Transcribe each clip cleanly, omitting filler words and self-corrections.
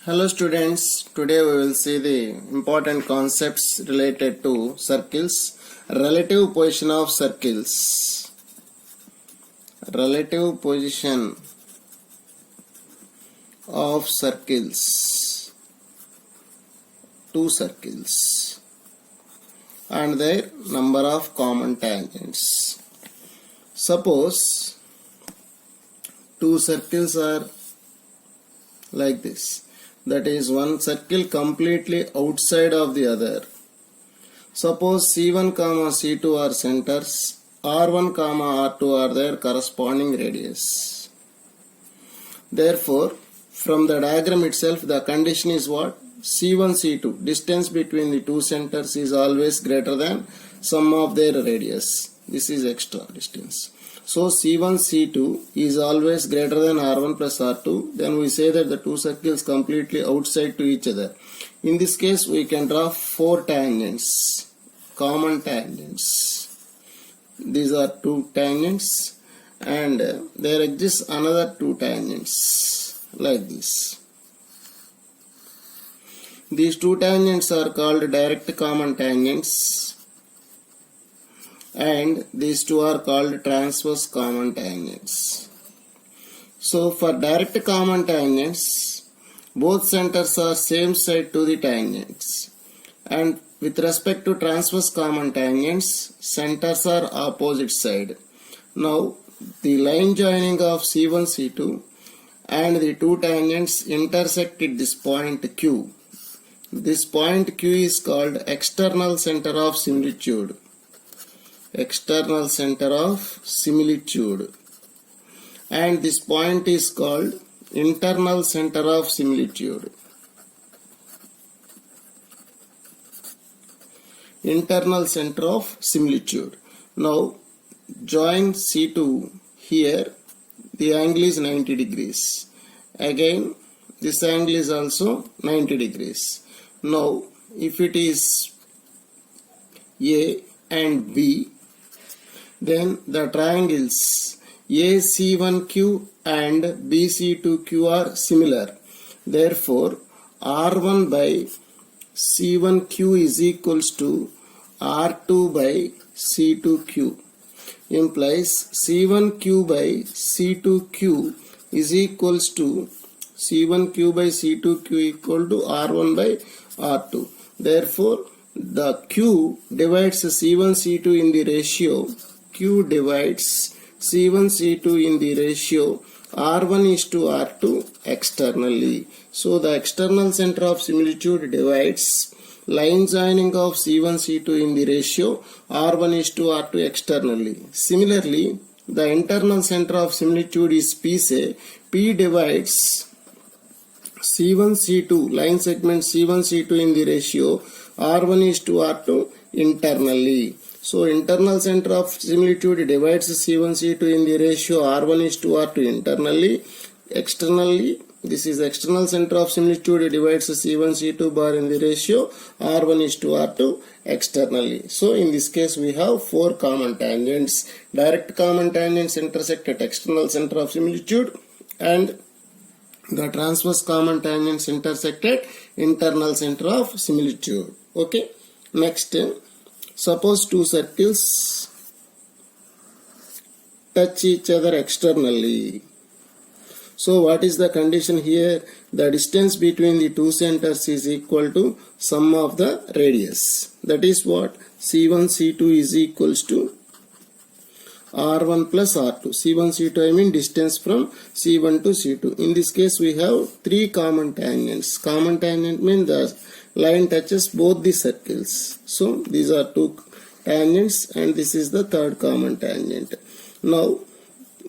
Hello students, today we will see the important concepts related to circles, relative position of circles, relative position of circles, two circles and their number of common tangents. Suppose two circles are like this. That is, one circle completely outside of the other. Suppose C1, C2 are centers, R1, R2 are their corresponding radius. Therefore, from the diagram itself, the condition is what? C1, C2, distance between the two centers is always greater than sum of their radius. This is extra distance. So C1, C2 is always greater than R1 plus R2. Then we say that the two circles completely outside to each other. In this case, we can draw four tangents, common tangents. These are two tangents, and there exists another two tangents like this. These two tangents are called direct common tangents, and these two are called transverse common tangents. So for direct common tangents, both centers are same side to the tangents, and with respect to transverse common tangents, centers are opposite side. Now the line joining of C1, C2 and the two tangents intersect at this point Q. This point Q is called external center of similitude. External center of similitude, and this point is called internal center of similitude. Internal center of similitude. Now join C2 here, the angle is 90 degrees. Again this angle is also 90 degrees. Now if it is A and B, then the triangles AC1Q and BC2Q are similar. Therefore, R1 by C1Q is equals to R2 by C2Q. Implies C1Q by C2Q is equals to C1Q by C2Q equal to R1 by R2. Therefore, the Q divides C1 C2 in the ratio. Q divides C1 C2 in the ratio R1 is to R2 externally. So the external center of similitude divides line joining of C1 C2 in the ratio R1 is to R2 externally. Similarly, the internal center of similitude is P. Say P divides C1 C2 line segment C1 C2 in the ratio R1 is to R2 internally. So internal center of similitude divides C1 C2 in the ratio R1 is to R2 internally. Externally, this is external center of similitude divides C1 C2 bar in the ratio R1 is to R2 externally. So in this case we have four common tangents. Direct common tangents intersect at external center of similitude, and the transverse common tangents intersect at internal center of similitude. Okay. Next, suppose two circles touch each other externally. So what is the condition here? The distance between the two centers is equal to sum of the radius. That is what? C1 C2 is equals to R1 plus R2. C1 C2 I mean distance from C1 to C2. In this case we have three common tangents. Common tangent means the line touches both the circles. So these are two tangents and this is the third common tangent. Now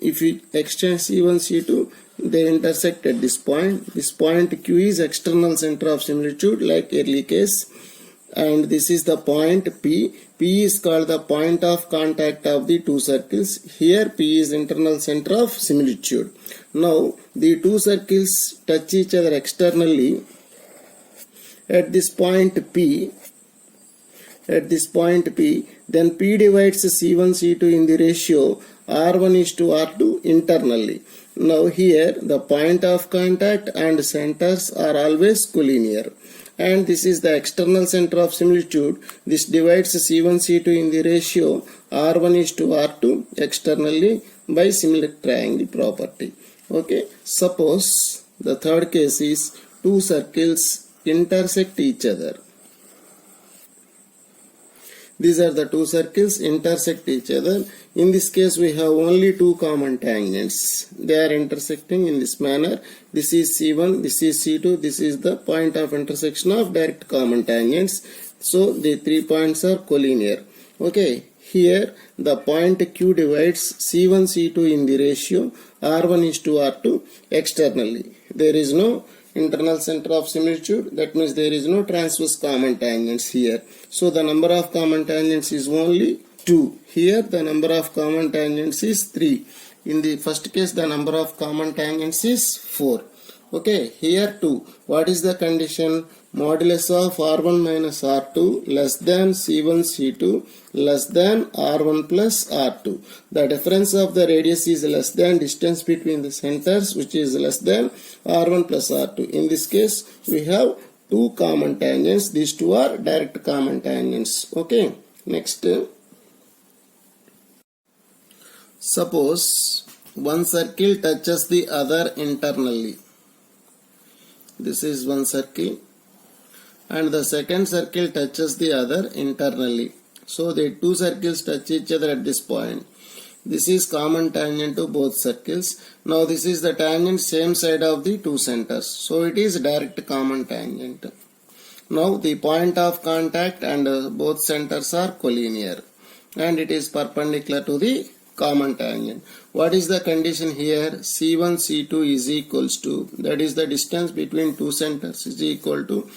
if you extend C1 C2, they intersect at this point. This point Q is external center of similitude like early case, and this is the point P. P is called the point of contact of the two circles. Here P is internal center of similitude. Now the two circles touch each other externally at this point P. Then P divides C1 C2 in the ratio R1 is to R2 internally. Now here the point of contact and centers are always collinear. And this is the external center of similitude. This divides C1 C2 in the ratio R1 is to R2 externally by similar triangle property. Okay, suppose the third case is two circles intersect each other. These are the two circles intersect each other. In this case we have only two common tangents. They are intersecting in this manner. This is C1, this is C2, this is the point of intersection of direct common tangents. So the 3 points are collinear. Okay, here the point Q divides C1 C2 in the ratio R1 is to R2 externally. There is no internal center of similitude, that means there is no transverse common tangents here. So the number of common tangents is only 2. Here the number of common tangents is 3. In the first case the number of common tangents is 4. Okay, here 2. What is the condition? Modulus of R1 minus R2 less than C1 C2 less than R1 plus R2. The difference of the radius is less than distance between the centers, which is less than R1 plus R2. In this case we have two common tangents. These two are direct common tangents. Okay, next, suppose one circle touches the other internally. This is one circle and the second circle touches the other internally. So the two circles touch each other at this point. This is common tangent to both circles. Now this is the tangent same side of the two centers. So it is direct common tangent. Now the point of contact and both centers are collinear and it is perpendicular to the common tangent. What is the condition here? C1 C2 is equals to, that is the distance between two centers, is equal to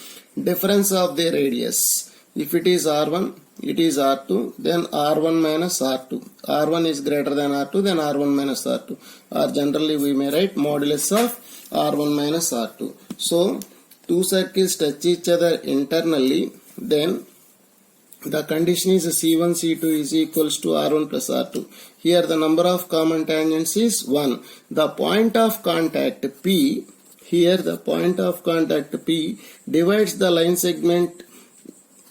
difference of the radius. If it is R1, it is R2, then R1 minus R2. R1 is greater than R2, then R1 minus R2. Or generally we may write modulus of R1 minus R2. So two circles touch each other internally, then the condition is C1 C2 is equals to R1 plus R2. Here the number of common tangents is 1. The point of contact P, here the point of contact P divides the line segment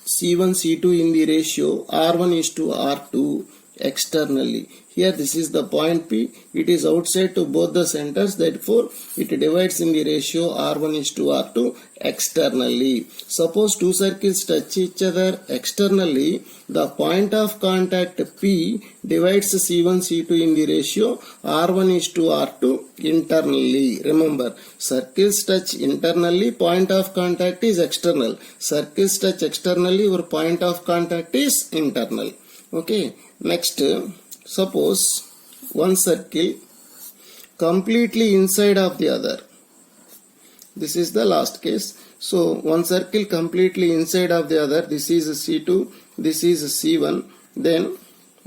C1 C2 in the ratio R1 is to R2 externally. Here this is the point P. It is outside to both the centers, therefore it divides in the ratio R1 is to R2 externally. Suppose two circles touch each other externally, the point of contact P divides C1 C2 in the ratio R1 is to R2 internally. Remember, circles touch internally, point of contact is external. Circles touch externally, your point of contact is internal. Okay, next, suppose one circle completely inside of the other. This is the last case. So one circle completely inside of the other. This is C2, this is C1. Then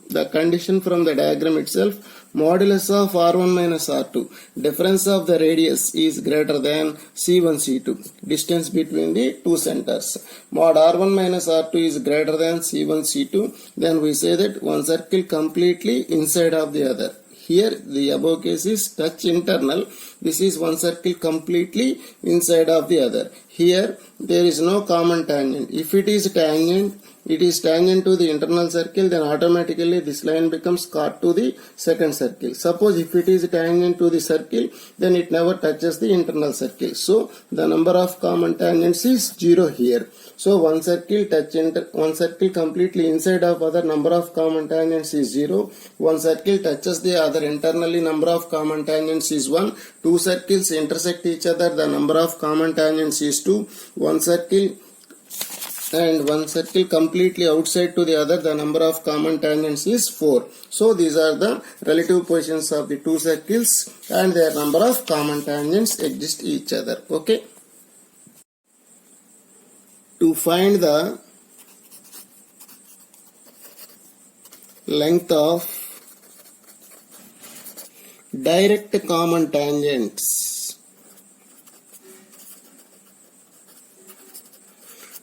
the condition from the diagram itself, modulus of R1 minus R2. Difference of the radius is greater than C1 C2. Distance between the two centers. Mod R1 minus R2 is greater than C1 C2. Then we say that one circle completely inside of the other. Here the above case is touch internal. This is one circle completely inside of the other. Here there is no common tangent. If it is tangent, it is tangent to the internal circle, then automatically this line becomes cut to the second circle. Suppose if it is tangent to the circle, then it never touches the internal circle. So the number of common tangents is 0 here. So one circle completely inside of other, number of common tangents is 0. One circle touches the other internally, number of common tangents is 1. Two circles intersect each other, the number of common tangents is 2. One circle completely outside to the other, the number of common tangents is 4. So these are the relative positions of the two circles and their number of common tangents exist each other. Okay. To find the length of direct common tangents,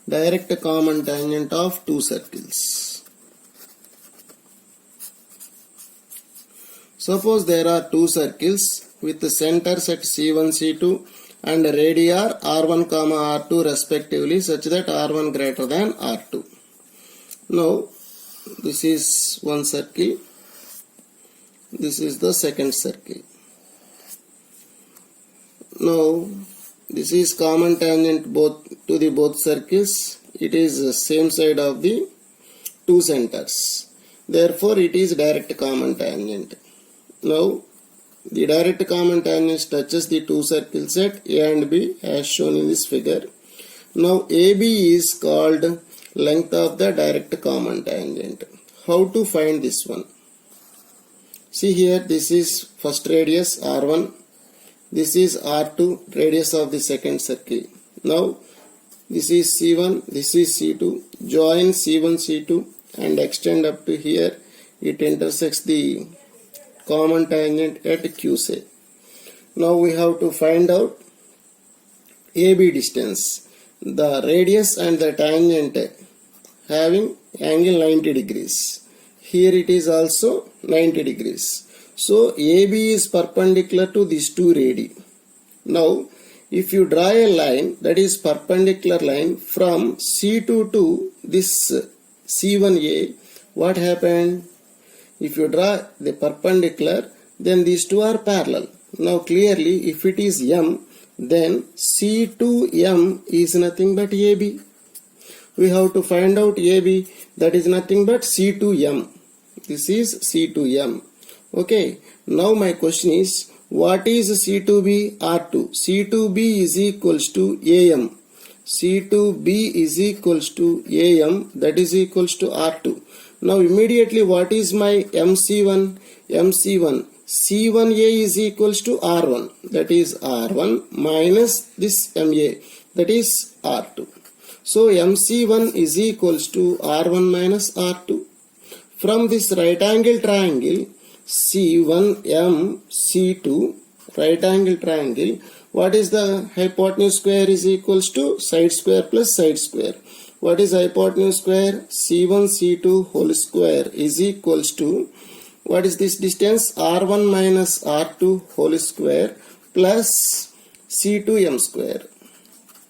direct common tangent of two circles. Suppose there are two circles with the centers at C1, C2 and radii are R1, R2 respectively, such that R1 greater than R2. Now, this is one circle. This is the second circle. Now, this is common tangent to the both circles. It is the same side of the two centers. Therefore, it is direct common tangent. Now, the direct common tangent touches the two circles at A and B as shown in this figure. Now, AB is called length of the direct common tangent. How to find this one? See here, this is first radius R1. This is R2, radius of the second circle. Now, this is C1, this is C2. Join C1, C2 and extend up to here. It intersects the common tangent at QC. Now we have to find out AB distance. The radius and the tangent having angle 90 degrees. Here it is also 90 degrees. So AB is perpendicular to these two radii. Now if you draw a line that is perpendicular line from C2 to this C1A, what happened? If you draw the perpendicular, then these two are parallel. Now clearly if it is M, then C2M is nothing but AB. We have to find out AB, that is nothing but C2M. This is C2M. Okay, now my question is, what is C2B? R2. C2B is equals to AM. C2B is equals to AM, that is equals to R2. Now immediately what is my MC1? MC1. C1A is equals to R1. That is R1 minus this MA. That is R2. So MC1 is equals to R1 minus R2. From this right angle triangle C1M C2 right angle triangle, what is the hypotenuse square is equals to side square plus side square. What is hypotenuse square? C1 C2 whole square is equals to, what is this distance? R1 minus R2 whole square plus C2M square.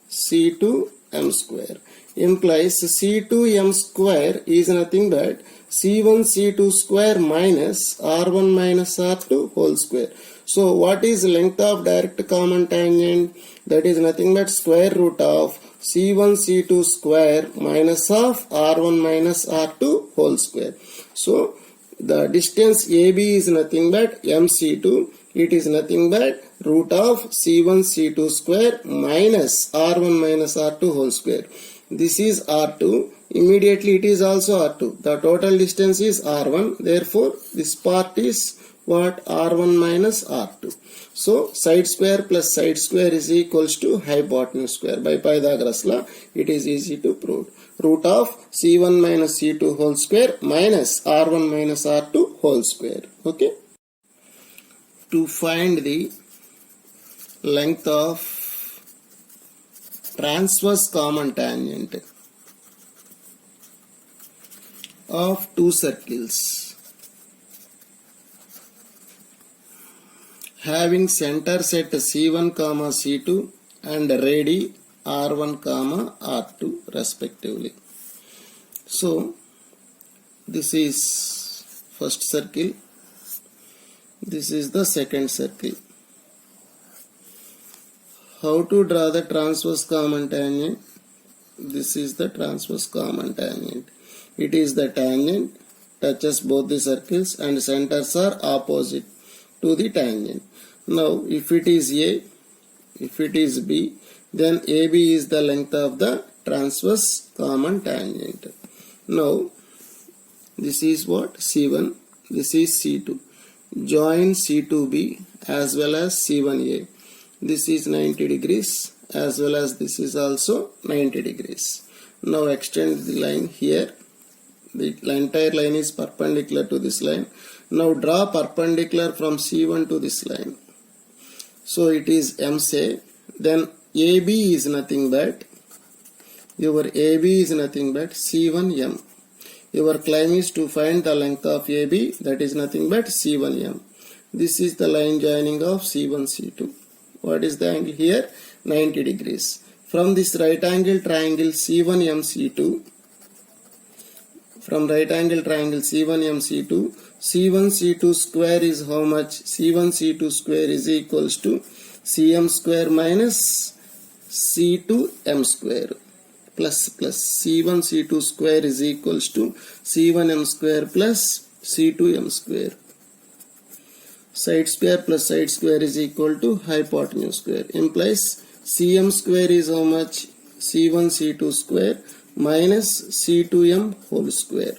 C2M square implies C2M square is nothing but C1 C2 square minus R1 minus R2 whole square. So what is length of direct common tangent? That is nothing but square root of C1 C2 square minus of R1 minus R2 whole square. So the distance AB is nothing but MC2. It is nothing but root of C1 C2 square minus R1 minus R2 whole square. This is R2. Immediately it is also R2. The total distance is R1. Therefore this part is what? R1 minus R2. So side square plus side square is equals to hypotenuse square. By Pythagoras law, it is easy to prove. Root of C1 minus C2 whole square minus R1 minus R2 whole square. Okay. To find the length of transverse common tangent of two circles having centers at C1, C2 and radii R1, R2 respectively. So this is first circle, this is the second circle. How to draw the transverse common tangent? This is the transverse common tangent. It is the tangent touches both the circles and centers are opposite to the tangent. Now if it is A, if it is B, then AB is the length of the transverse common tangent. Now this is what? C1, this is C2. Join C2B as well as C1A. This is 90 degrees as well as this is also 90 degrees. Now extend the line here. The entire line is perpendicular to this line. Now draw perpendicular from C1 to this line. So it is MC. Then AB is nothing but, your AB is nothing but C1M. Your claim is to find the length of AB, that is nothing but C1M. This is the line joining of C1, C2. What is the angle here? 90 degrees. From this right angle triangle C1M C2, from right angle triangle C1M C2, C1 C2 square is how much? C1 C2 square is equals to Cm square minus C2M square plus C1 C2 square is equals to C1M square plus C2M square. Side square plus side square is equal to hypotenuse square. Implies Cm square is how much? C1 C2 square minus C2M whole square.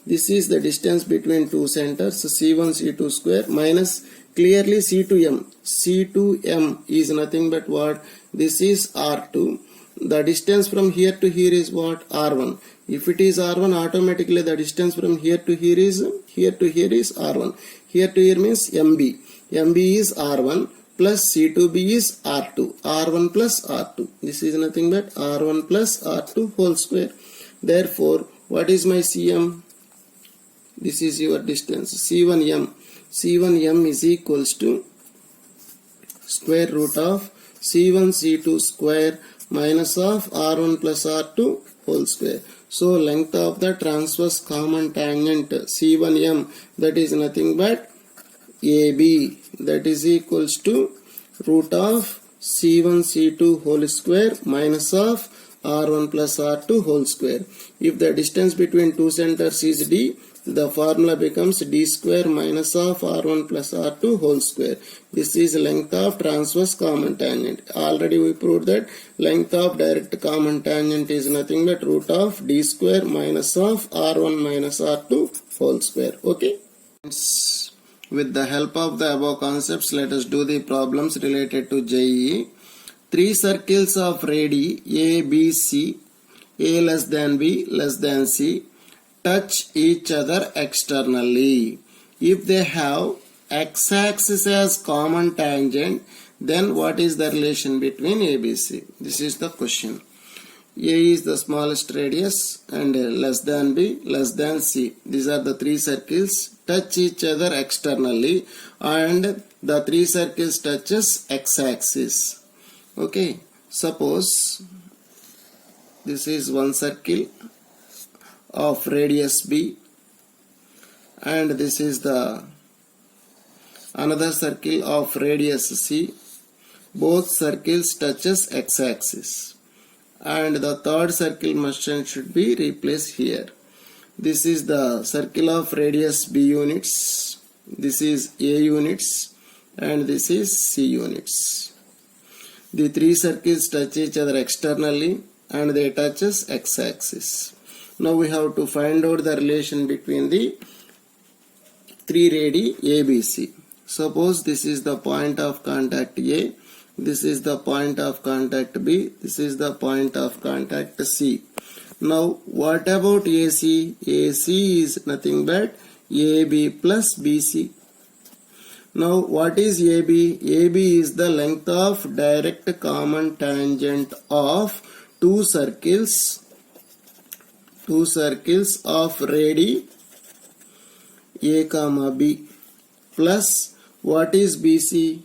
This is the distance between two centers, C1 C2 square minus clearly C2M. C2M is nothing but what? This is R2. The distance from here to here is what? R1. If it is R1, automatically the distance from here to here is R1. Here to here means MB. MB is R1 plus C2B is R2. R1 plus R2. This is nothing but R1 plus R2 whole square. Therefore, what is my Cm? This is your distance. C1M. C1M is equals to square root of C1 C2 square minus of R1 plus R2 whole square. So length of the transverse common tangent C1M, that is nothing but AB, that is equals to root of C1 C2 whole square minus of R1 plus R2 whole square. If the distance between two centers is D, the formula becomes D square minus of R1 plus R2 whole square. This is length of transverse common tangent. Already we proved that length of direct common tangent is nothing but root of D square minus of R1 minus R2 whole square. Okay. With the help of the above concepts, let us do the problems related to JEE. Three circles of radii A, B, C, A less than B less than C, touch each other externally. If they have x-axis as common tangent, then what is the relation between ABC? This is the question. A is the smallest radius and less than B, less than C. These are the three circles. Touch each other externally and the three circles touches x-axis. Okay. Suppose this is one circle of radius B and this is the another circle of radius C. Both circles touches x-axis and the third circle must and should be replaced here. This is the circle of radius B units, this is A units and this is C units. The three circles touch each other externally and they touches x-axis. Now we have to find out the relation between the three radii ABC. Suppose this is the point of contact A, this is the point of contact B, this is the point of contact C. Now what about AC? AC is nothing but AB plus BC. Now what is AB? AB is the length of direct common tangent of two circles of radii A comma B plus what is BC?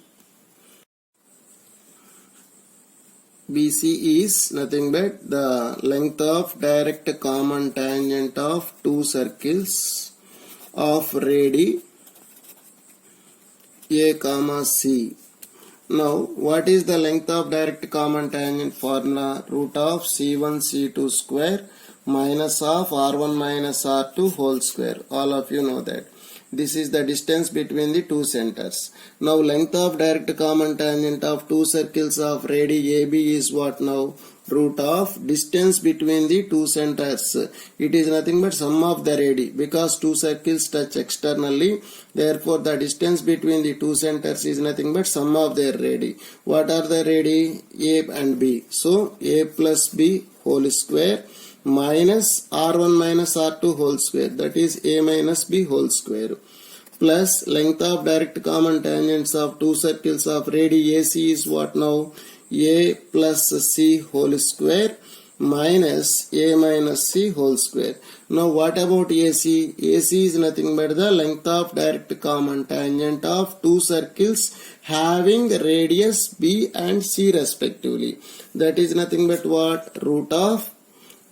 BC is nothing but the length of direct common tangent of two circles of radii A comma C. Now what is the length of direct common tangent formula? Root of C1 C2 square minus of R1 minus R2 whole square. All of you know that. This is the distance between the two centers. Now length of direct common tangent of two circles of radii AB is what now? Root of distance between the two centers. It is nothing but sum of the radii because two circles touch externally. Therefore the distance between the two centers is nothing but sum of their radii. What are the radii? A and B. So A plus B whole square minus R1 minus R2 whole square, that is A minus B whole square, plus length of direct common tangents of two circles of radii AC is what now? A plus C whole square minus a minus c whole square. Now what about AC? AC is nothing but the length of direct common tangent of two circles having radius b and c respectively. That is nothing but what? Root of,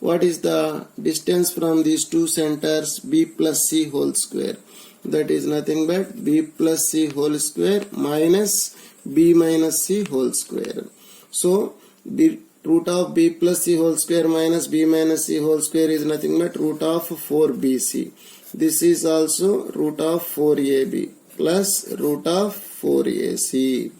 what is the distance from these two centers? B plus c whole square. That is nothing but b plus c whole square minus b minus c whole square. So the root of b plus c whole square minus b minus c whole square is nothing but root of 4bc. This is also root of 4ab plus root of 4ac.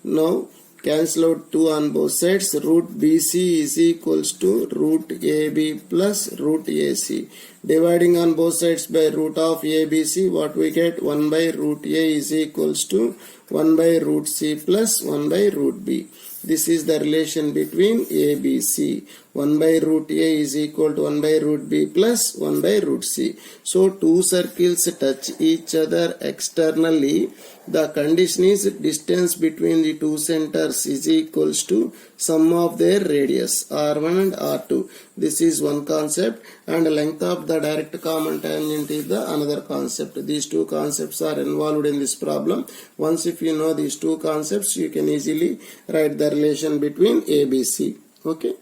Now cancel out 2 on both sides. Root bc is equals to root ab plus root ac. Dividing on both sides by root of abc, what we get? 1 by root a is equals to 1 by root c plus 1 by root b. This is the relation between ABC. 1 by root A is equal to 1 by root B plus 1 by root C. So two circles touch each other externally. The condition is distance between the two centers is equals to sum of their radius R1 and R2. This is one concept, and length of the direct common tangent is the another concept. These two concepts are involved in this problem. Once if you know these two concepts, you can easily write the relation between ABC. Okay.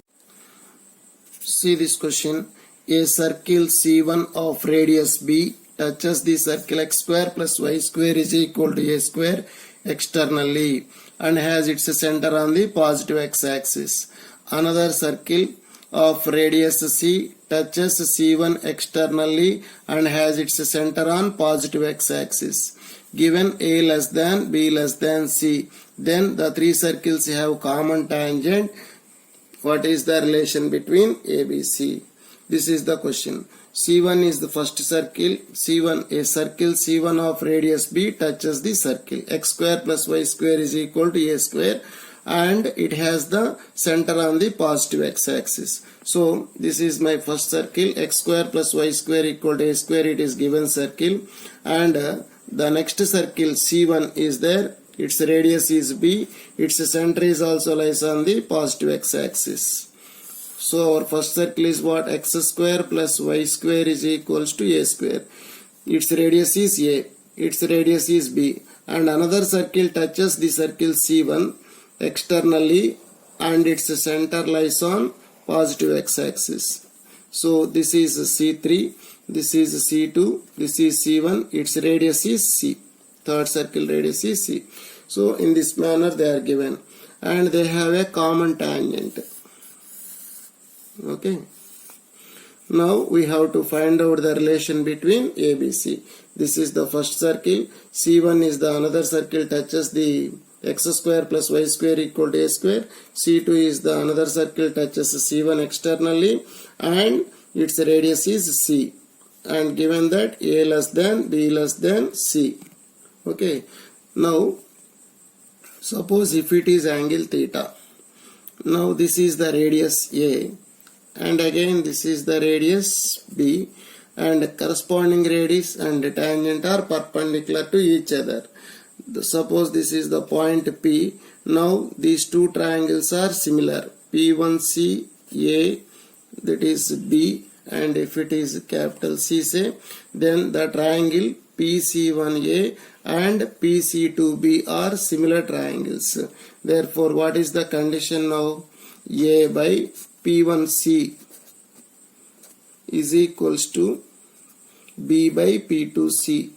See this question. A circle C1 of radius B touches the circle x square plus y square is equal to a square externally and has its center on the positive x-axis. Another circle of radius C touches C1 externally and has its center on positive x-axis. Given A less than B less than C, then the three circles have common tangent. What is the relation between ABC? This is the question. C1 is the first circle. C1, a circle C1 of radius B touches the circle x square plus y square is equal to a square, and it has the center on the positive x-axis. So this is my first circle, x square plus y square equal to a square. It is given circle, and the next circle C1 is there. Its radius is B. Its center is also lies on the positive x-axis. So our first circle is what? X square plus y square is equals to a square. Its radius is A. Its radius is B. And another circle touches the circle C1 externally, and its center lies on positive x-axis. So this is C3. This is C2. This is C1. Its radius is C. Third circle radius is C. So in this manner they are given, and they have a common tangent. Okay. Now we have to find out the relation between ABC. This is the first circle. C1 is the another circle touches the x square plus y square equal to a square. C2 is the another circle touches C1 externally, and its radius is C. And given that A less than B less than C. Okay. Now suppose if it is angle theta. Now this is the radius A, and again this is the radius B, and corresponding radius and tangent are perpendicular to each other. Suppose this is the point P. Now these two triangles are similar. P1C A, that is B, and if it is capital C say, then the triangle PC1A and PC2B are similar triangles. Therefore, what is the condition now? A by P1C is equals to B by P2C,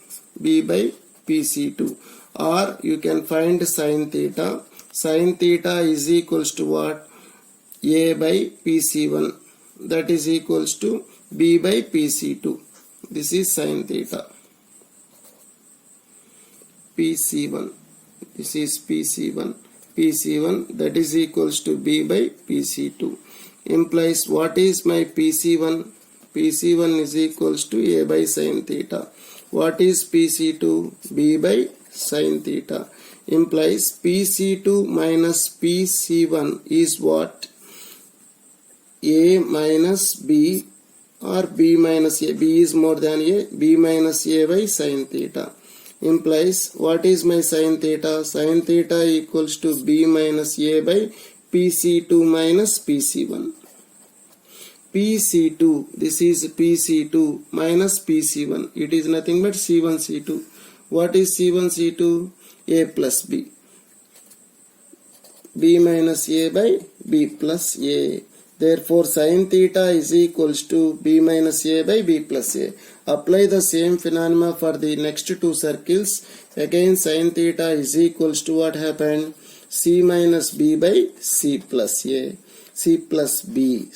B by PC2. Or you can find sin theta. Sin theta is equals to what? A by PC1. That is equals to B by PC2. This is sin theta. PC1. This is PC1. PC1, that is equals to B by PC2. Implies what is my PC1? PC1 is equals to A by sin theta. What is PC2? B by sin theta. Implies PC2 minus PC1 is what? A minus B, or B minus A. B is more than A. B minus A by sin theta. Implies what is my sin theta? Sin theta equals to B minus A by PC2 minus PC1. PC2. This is PC2 minus PC1. It is nothing but C1 C2. What is C1 C2? A plus B. B minus A by B plus A. Therefore, sin theta is equals to B minus A by B plus A. Apply the same phenomena for the next two circles. Again, sin theta is equals to what happened? C minus B by C plus A. C plus B.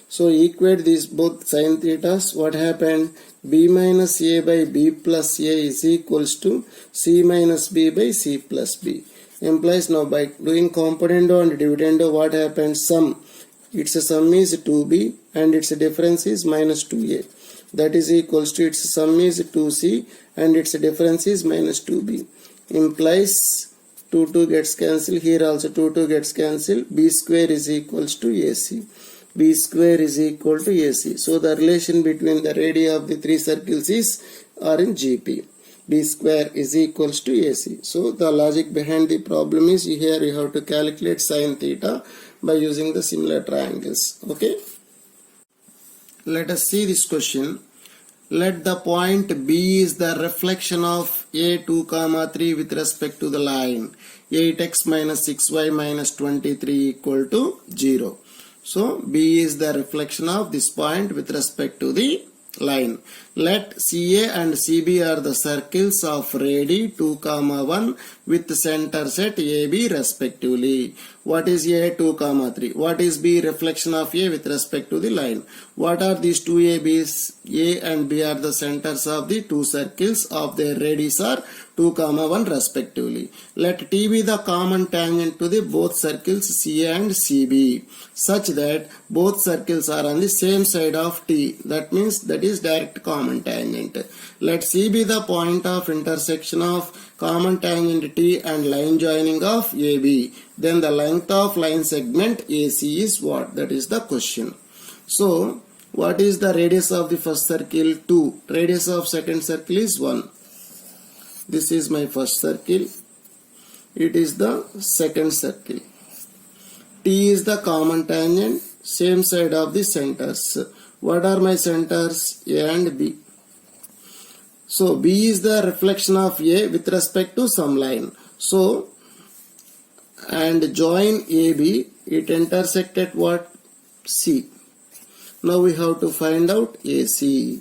So, equate these both sin thetas. What happened? B minus A by B plus A is equals to C minus B by C plus B. Implies now by doing componendo and dividendo, what happens? Sum. Its sum is 2b and its difference is minus 2a. That is equals to its sum is 2c and its difference is minus 2b. Implies 2 gets cancelled. Here also 2 gets cancelled. B square is equals to AC. B square is equal to AC. So the relation between the radii of the three circles are in GP. B square is equals to AC. So the logic behind the problem is here you have to calculate sin theta by using the similar triangles. Okay. Let us see this question. Let the point B is the reflection of A2, 3 with respect to the line 8x minus 6y minus 23 equal to 0. So B is the reflection of this point with respect to the line. Let CA and CB are the circles of radii 2, 1 with centers at AB respectively. What is A 2, 3? What is B? Reflection of A with respect to the line. What are these two ABs? A and B are the centers of the two circles of their radius are 2, 1 respectively. Let T be the common tangent to the both circles CA and CB such that both circles are on the same side of T. That means that is direct common tangent. Let C be the point of intersection of common tangent T and line joining of AB. Then the length of line segment AC is what? That is the question. So, what is the radius of the first circle? 2. Radius of second circle is 1. This is my first circle. It is the second circle. T is the common tangent, same side of the centers. What are my centers? A and B. So, B is the reflection of A with respect to some line. So, and join AB, it intersect at what? C. Now we have to find out AC.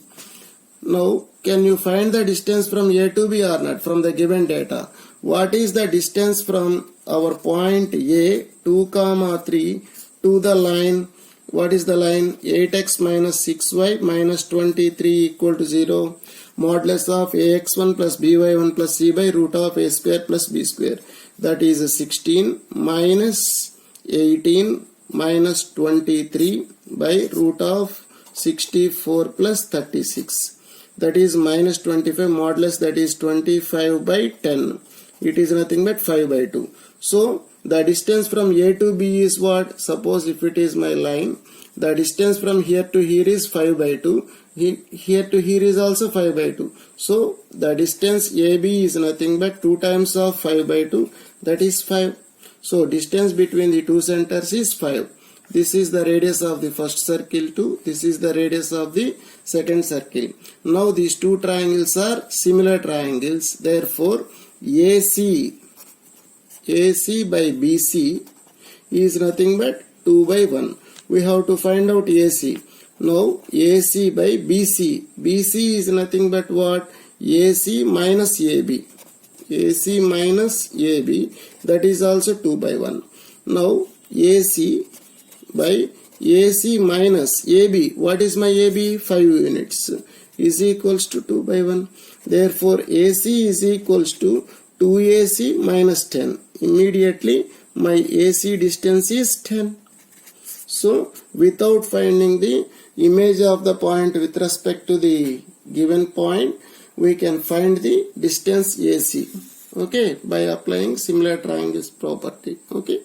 Now, can you find the distance from A to B or not from the given data? What is the distance from our point A 2, 3 to the line? What is the line? 8x minus 6y minus 23 equal to 0. Modulus of ax1 plus by1 plus c by root of a square plus b square. That is 16 minus 18 minus 23 by root of 64 plus 36. That is minus 25 modulus, that is 25 by 10. It is nothing but 5 by 2. So the distance from A to B is what? Suppose if it is my line, the distance from here to here is 5 by 2. Here to here is also 5 by 2. So the distance AB is nothing but 2 times of 5 by 2. That is 5. So distance between the two centers is 5. This is the radius of the first circle 2. This is the radius of the second circle. Now these two triangles are similar triangles. Therefore AC by BC is nothing but 2 by 1. We have to find out AC. Now AC by BC. BC is nothing but what? AC minus AB. AC minus AB, that is also 2 by 1. Now AC by AC minus AB. What is my AB? 5 units is equals to 2 by 1. Therefore AC is equals to 2AC minus 10. Immediately my AC distance is 10. So without finding the image of the point with respect to the given point, we can find the distance AC. Okay, by applying similar triangles property. Okay.